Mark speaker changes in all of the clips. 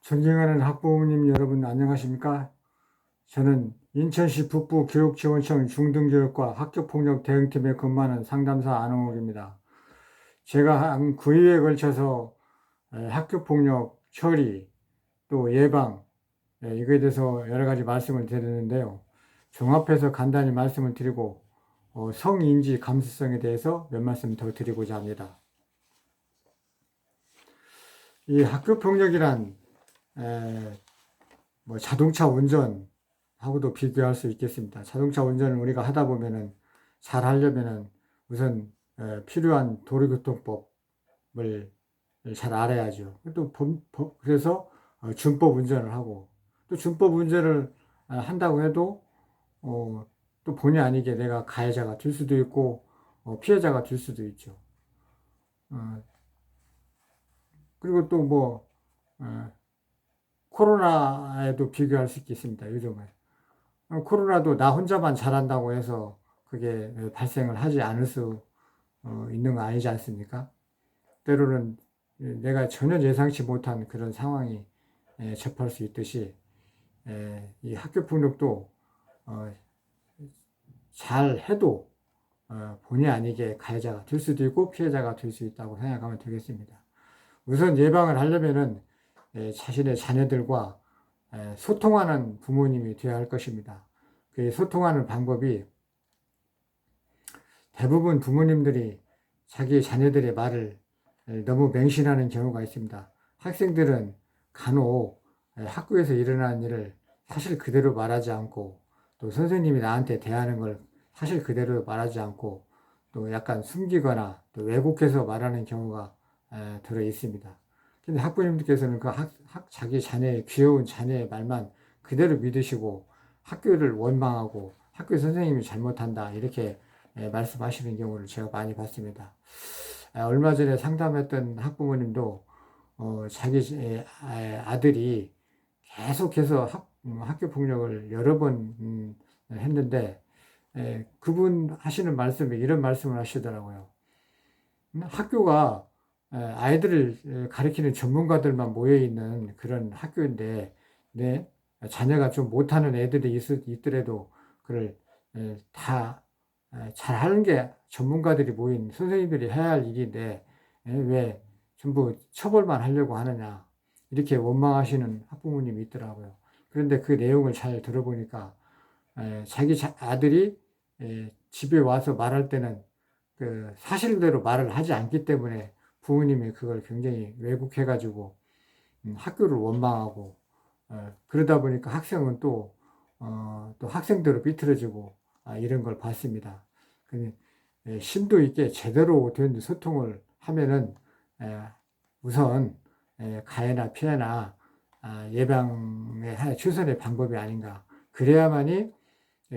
Speaker 1: 존경하는 학부모님 여러분 안녕하십니까? 저는 인천시 북부 교육지원청 중등교육과 학교폭력 대응팀에 근무하는 상담사 안홍욱입니다. 제가 한 9회에 걸쳐서 학교폭력 처리 또 예방 이거에 대해서 여러 가지 말씀을 드렸는데요. 종합해서 간단히 말씀을 드리고 성인지 감수성에 대해서 몇 말씀 더 드리고자 합니다. 이 학교폭력이란 자동차 운전하고도 비교할 수 있겠습니다. 자동차 운전을 우리가 하다 보면은 잘 하려면은 우선 필요한 도로교통법을 잘 알아야죠. 또 그래서 준법 운전을 하고 또 준법 운전을 한다고 해도 또 본의 아니게 내가 가해자가 될 수도 있고 피해자가 될 수도 있죠. 그리고 또 코로나에도 비교할 수 있겠습니다. 요즘에 코로나도 나 혼자만 잘한다고 해서 그게 발생을 하지 않을 수 있는 거 아니지 않습니까? 때로는 내가 전혀 예상치 못한 그런 상황이 접할 수 있듯이 이 학교폭력도 잘 해도 본의 아니게 가해자가 될 수도 있고 피해자가 될 수 있다고 생각하면 되겠습니다. 우선 예방을 하려면은 자신의 자녀들과 소통하는 부모님이 되어야 할 것입니다. 그 소통하는 방법이 대부분 부모님들이 자기 자녀들의 말을 너무 맹신하는 경우가 있습니다. 학생들은 간혹 학교에서 일어나는 일을 사실 그대로 말하지 않고 또 선생님이 나한테 대하는 걸 사실 그대로 말하지 않고 또 약간 숨기거나 또 왜곡해서 말하는 경우가 들어 있습니다. 근데 학부모님들께서는 자기 자녀의 귀여운 자녀의 말만 그대로 믿으시고 학교를 원망하고 학교 선생님이 잘못한다 이렇게 말씀하시는 경우를 제가 많이 봤습니다. 얼마 전에 상담했던 학부모님도 자기 아들이 계속해서 학교 폭력을 여러 번 했는데 그분 하시는 말씀에 이런 말씀을 하시더라고요. 학교가 아이들을 가르치는 전문가들만 모여있는 그런 학교인데 내 자녀가 좀 못하는 애들이 있더라도 그걸 다 잘하는 게 전문가들이 모인 선생님들이 해야 할 일인데 왜 전부 처벌만 하려고 하느냐 이렇게 원망하시는 학부모님이 있더라고요. 그런데 그 내용을 잘 들어보니까 자기 아들이 집에 와서 말할 때는 그 사실대로 말을 하지 않기 때문에 부모님이 그걸 굉장히 왜곡해가지고 학교를 원망하고 그러다 보니까 학생은 또 학생대로 삐뚤어지고 이런 걸 봤습니다. 심도 있게 제대로 된 소통을 하면은 우선 가해나 피해나 예방의 하나의 최선의 방법이 아닌가. 그래야만이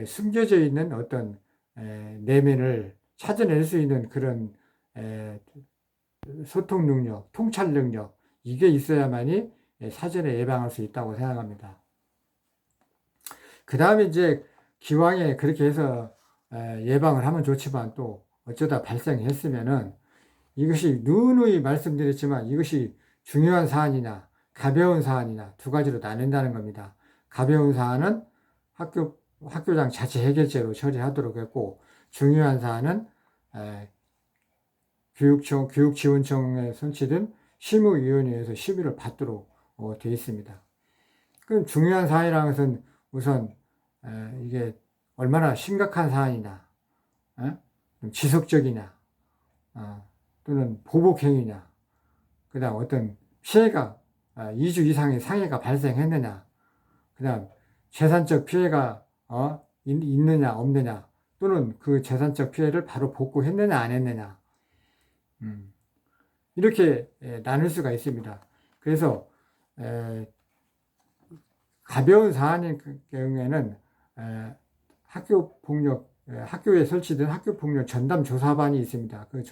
Speaker 1: 숨겨져 있는 어떤 내면을 찾아낼 수 있는 그런 소통 능력, 통찰 능력 이게 있어야만이 사전에 예방할 수 있다고 생각합니다. 그 다음에 이제 기왕에 그렇게 해서 예방을 하면 좋지만 또 어쩌다 발생했으면은 이것이 누누이 말씀드렸지만 이것이 중요한 사안이냐 가벼운 사안이냐 두 가지로 나뉜다는 겁니다. 가벼운 사안은 학교장 자체 해결제로 처리하도록 했고 중요한 사안은 교육지원청에 설치된 심의위원회에서 심의를 받도록 되어 있습니다. 그럼 중요한 사안이라는 것은 우선 이게 얼마나 심각한 사안이냐, 지속적이냐, 또는 보복행위냐, 그 다음 어떤 피해가 2주 이상의 상해가 발생했느냐, 그 다음 재산적 피해가 있느냐 없느냐, 또는 그 재산적 피해를 바로 복구했느냐 안 했느냐, 이렇게 나눌 수가 있습니다. 그래서 가벼운 사안인 경우에는 학교에 설치된 학교폭력 전담조사반이 있습니다. 그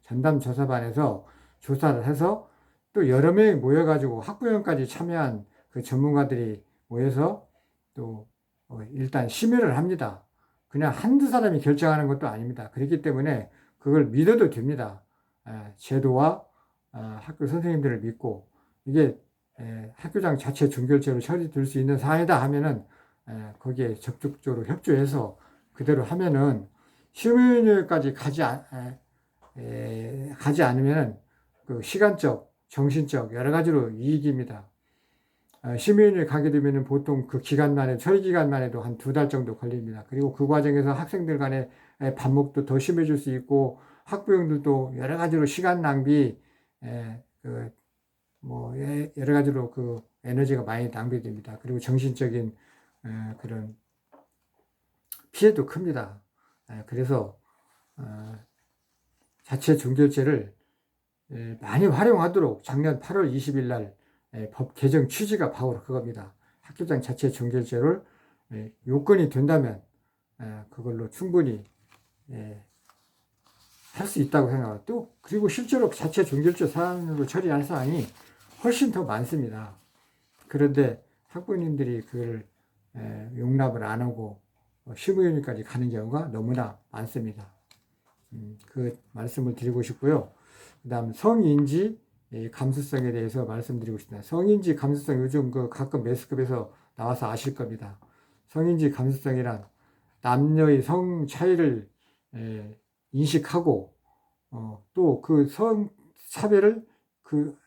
Speaker 1: 전담조사반에서 조사를 해서 또 여러 명이 모여가지고 학부형까지 참여한 그 전문가들이 모여서 또 일단 심의를 합니다. 그냥 한두 사람이 결정하는 것도 아닙니다. 그렇기 때문에 그걸 믿어도 됩니다. 제도와 학교 선생님들을 믿고 이게 학교장 자체 중결제로 처리될 수 있는 사안이다 하면은 거기에 적극적으로 협조해서 그대로 하면은 심의위원회까지 가지 않으면은 그 시간적, 정신적 여러 가지로 이익입니다. 심의위원회 가게 되면은 보통 그 기간만에, 처리 기간만 해도 한 2달 정도 걸립니다. 그리고 그 과정에서 학생들 간의 반목도 더 심해질 수 있고, 학부형들도 여러 가지로 시간 낭비, 여러 가지로 그 에너지가 많이 낭비됩니다. 그리고 정신적인 그런 피해도 큽니다. 그래서 자체 중결제를 많이 활용하도록 작년 8월 20일 날 법 개정 취지가 바로 그겁니다. 학교장 자체 중결제를 요건이 된다면 그걸로 충분히 할 수 있다고 생각합니다. 또 그리고 실제로 자체 중결제 사안으로 처리할 사안이 훨씬 더 많습니다. 그런데 학부모님들이 그걸 용납을 안 하고 심의위원회까지 가는 경우가 너무나 많습니다. 그 말씀을 드리고 싶고요. 그 다음 성인지 감수성에 대해서 말씀드리고 싶습니다. 성인지 감수성 요즘 그 가끔 매스컵에서 나와서 아실 겁니다. 성인지 감수성이란 남녀의 성 차이를 인식하고 또 그 성 차별을 그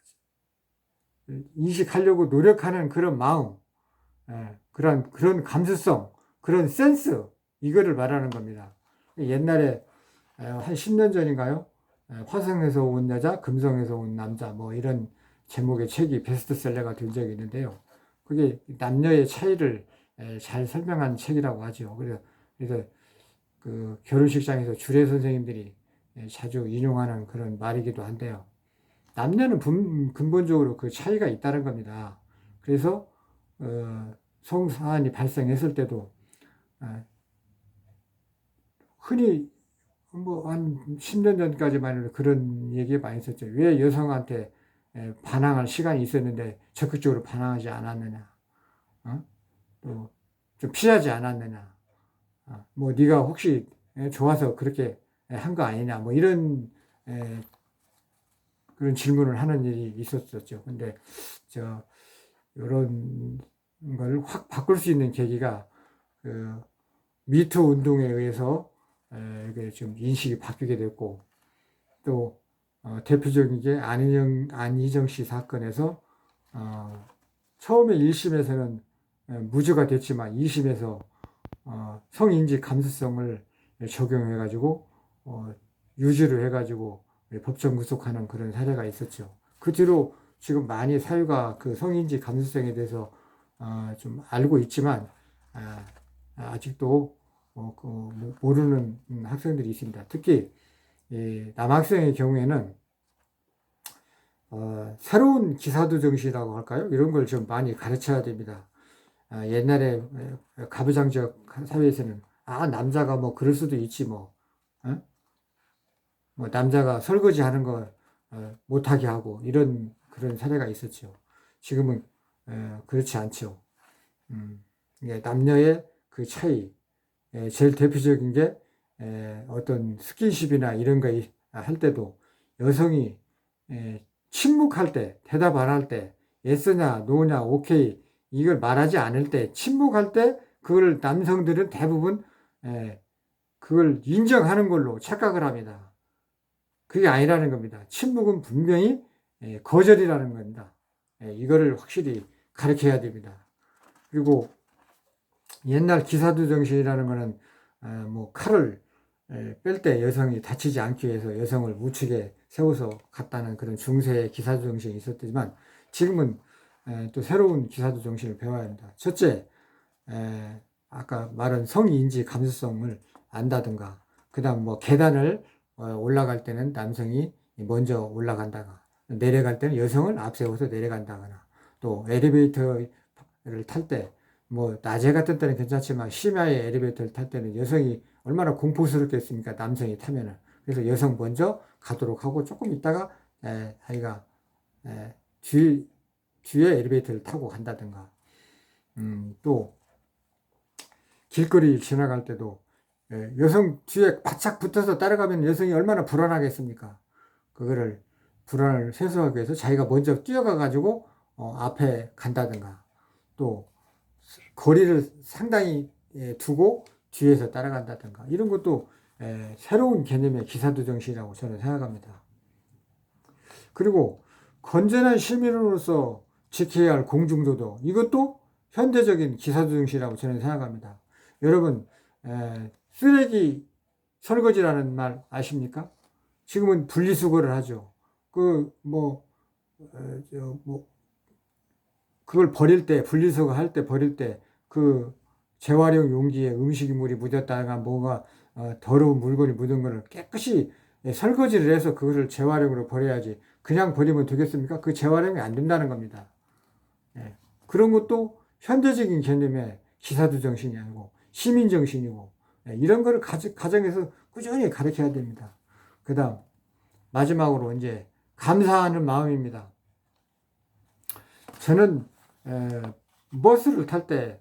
Speaker 1: 인식하려고 노력하는 그런 마음, 그런 감수성, 그런 센스, 이거를 말하는 겁니다. 옛날에 한 10년 전인가요? 화성에서 온 여자, 금성에서 온 남자, 뭐 이런 제목의 책이 베스트셀러가 된 적이 있는데요. 그게 남녀의 차이를 잘 설명한 책이라고 하죠. 그래서 그 결혼식장에서 주례 선생님들이 자주 인용하는 그런 말이기도 한데요. 남녀는 근본적으로 그 차이가 있다는 겁니다. 그래서 성사안이 발생했을 때도 흔히 뭐 한 10년 전까지만 해도 그런 얘기 많이 있었죠. 왜 여성한테 반항할 시간이 있었는데 적극적으로 반항하지 않았느냐, 또 좀 피하지 않았느냐, 뭐 네가 혹시 좋아서 그렇게 한 거 아니냐, 뭐 이런 그런 질문을 하는 일이 있었었죠. 근데 이런 걸 확 바꿀 수 있는 계기가 그 미투 운동에 의해서 이게 좀 인식이 바뀌게 됐고, 또 대표적인 게 안희정 씨 사건에서 처음에 1심에서는 무죄가 됐지만 2심에서 성인지 감수성을 적용해가지고 유죄를 해가지고 법정 구속하는 그런 사례가 있었죠. 그 뒤로 지금 많이 사회가 그 성인지 감수성에 대해서 좀 알고 있지만 아직도 모르는 학생들이 있습니다. 특히 남학생의 경우에는 새로운 기사도 정신이라고 할까요? 이런 걸 좀 많이 가르쳐야 됩니다. 옛날에 가부장적 사회에서는 남자가 뭐 그럴 수도 있지 뭐, 뭐 남자가 설거지 하는 거 못하게 하고 이런 그런 사례가 있었죠. 지금은 그렇지 않죠. 남녀의 그 차이, 제일 대표적인 게 어떤 스킨십이나 이런 거 할 때도 여성이 침묵할 때, 대답 안 할 때, 예스냐, 노냐, 오케이 이걸 말하지 않을 때, 침묵할 때 그걸 남성들은 대부분 그걸 인정하는 걸로 착각을 합니다. 그게 아니라는 겁니다. 침묵은 분명히 거절이라는 겁니다. 이거를 확실히 가르쳐야 됩니다. 그리고 옛날 기사도 정신이라는 거는 뭐 칼을 뺄 때 여성이 다치지 않기 위해서 여성을 우측에 세워서 갔다는 그런 중세의 기사도 정신이 있었지만 지금은 또 새로운 기사도 정신을 배워야 합니다. 첫째, 아까 말한 성인지 감수성을 안다든가, 그 다음 뭐 계단을 올라갈 때는 남성이 먼저 올라간다가, 내려갈 때는 여성을 앞세워서 내려간다거나, 또 엘리베이터를 탈 때, 뭐 낮에 같은 때는 괜찮지만 심야에 엘리베이터를 탈 때는 여성이 얼마나 공포스럽겠습니까? 남성이 타면은. 그래서 여성 먼저 가도록 하고 조금 있다가 자기가 뒤에 엘리베이터를 타고 간다든가, 또 길거리 지나갈 때도 여성 뒤에 바짝 붙어서 따라가면 여성이 얼마나 불안하겠습니까? 그거를 불안을 해소하기 위해서 자기가 먼저 뛰어가 가지고 앞에 간다든가 또 거리를 상당히 두고 뒤에서 따라간다든가 이런 것도 새로운 개념의 기사도정신이라고 저는 생각합니다. 그리고 건전한 시민으로서 지켜야 할 공중도덕, 이것도 현대적인 기사도정신이라고 저는 생각합니다. 여러분, 쓰레기 설거지라는 말 아십니까? 지금은 분리수거를 하죠. 그걸 버릴 때, 분리수거 할 때 버릴 때, 재활용 용기에 음식물이 묻었다가 뭐가 더러운 물건이 묻은 거를 깨끗이 설거지를 해서 그거를 재활용으로 버려야지. 그냥 버리면 되겠습니까? 그 재활용이 안 된다는 겁니다. 그런 것도 현대적인 개념의 기사도 정신이 아니고 시민 정신이고 이런 거를 가정에서 꾸준히 가르쳐야 됩니다. 그 다음 마지막으로 이제 감사하는 마음입니다. 저는 버스를 탈 때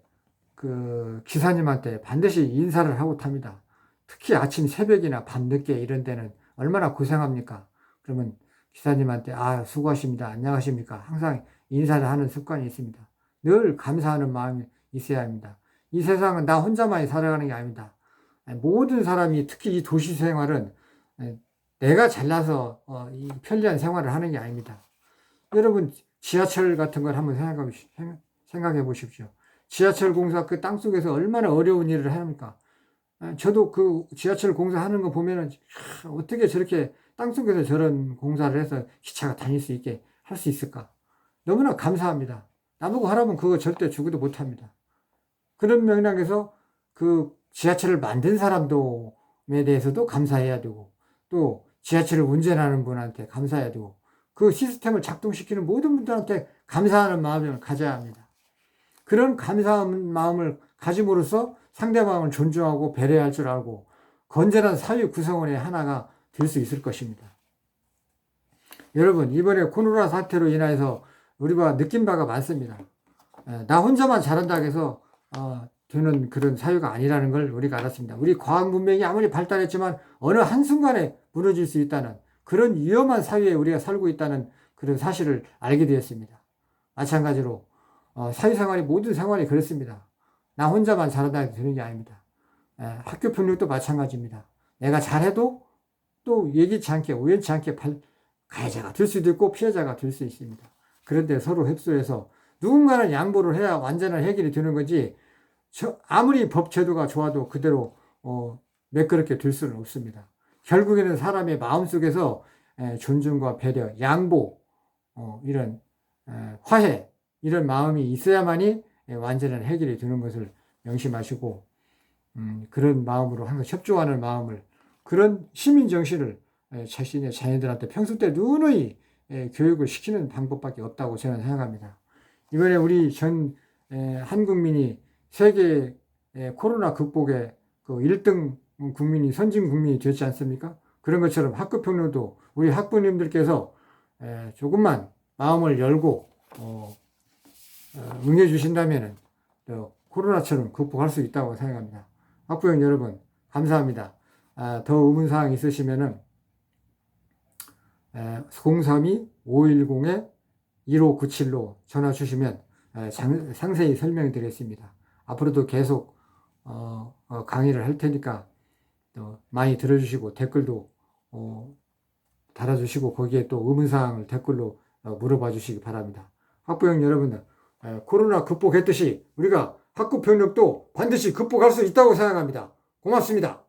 Speaker 1: 그 기사님한테 반드시 인사를 하고 탑니다. 특히 아침 새벽이나 밤늦게 이런 때는 얼마나 고생합니까? 그러면 기사님한테 수고하십니다. 안녕하십니까? 항상 인사를 하는 습관이 있습니다. 늘 감사하는 마음이 있어야 합니다. 이 세상은 나 혼자만이 살아가는 게 아닙니다. 모든 사람이 특히 이 도시 생활은 내가 잘나서 이 편리한 생활을 하는 게 아닙니다. 여러분 지하철 같은 걸 한번 생각해 보십시오. 지하철 공사 그 땅속에서 얼마나 어려운 일을 합니까? 저도 그 지하철 공사하는 거 보면은 어떻게 저렇게 땅속에서 저런 공사를 해서 기차가 다닐 수 있게 할 수 있을까? 너무나 감사합니다. 나보고 하라면 그거 절대 주고도 못합니다. 그런 맥락에서 그 지하철을 만든 사람에 대해서도 감사해야 되고 또 지하철을 운전하는 분한테 감사해야 되고 그 시스템을 작동시키는 모든 분들한테 감사하는 마음을 가져야 합니다. 그런 감사한 마음을 가짐으로써 상대방을 존중하고 배려할 줄 알고 건전한 사회 구성원의 하나가 될 수 있을 것입니다. 여러분 이번에 코로나 사태로 인해서 우리가 느낀 바가 많습니다. 나 혼자만 잘한다고 해서 되는 그런 사회가 아니라는 걸 우리가 알았습니다. 우리 과학 문명이 아무리 발달했지만 어느 한순간에 무너질 수 있다는 그런 위험한 사회에 우리가 살고 있다는 그런 사실을 알게 되었습니다. 마찬가지로 사회생활이 모든 생활이 그렇습니다. 나 혼자만 잘한다고 되는 게 아닙니다. 학교 폭력도 마찬가지입니다. 내가 잘해도 또 예기치 않게 우연치 않게 가해자가 될 수도 있고 피해자가 될 수 있습니다. 그런데 서로 협소해서 누군가는 양보를 해야 완전한 해결이 되는 거지 아무리 법 제도가 좋아도 그대로 매끄럽게 될 수는 없습니다. 결국에는 사람의 마음속에서 존중과 배려, 양보, 이런 화해 이런 마음이 있어야만이 완전한 해결이 되는 것을 명심하시고 그런 마음으로 항상 협조하는 마음을 그런 시민 정신을 자신의 자녀들한테 평소 때 누누이 교육을 시키는 방법밖에 없다고 저는 생각합니다. 이번에 우리 전 한국민이 세계 코로나 극복에 그 1등 국민이 선진 국민이 되었지 않습니까? 그런 것처럼 학교 평론도 우리 학부님들께서 조금만 마음을 열고 응해 주신다면 코로나처럼 극복할 수 있다고 생각합니다. 학부형 여러분 감사합니다. 더 의문사항 있으시면은 032-510-1597로 전화 주시면 상세히 설명드리겠습니다. 앞으로도 계속 강의를 할 테니까 또 많이 들어주시고 댓글도 달아주시고 거기에 또 의문사항을 댓글로 물어봐 주시기 바랍니다. 학부형 여러분들 코로나 극복했듯이 우리가 학급폭력도 반드시 극복할 수 있다고 생각합니다. 고맙습니다.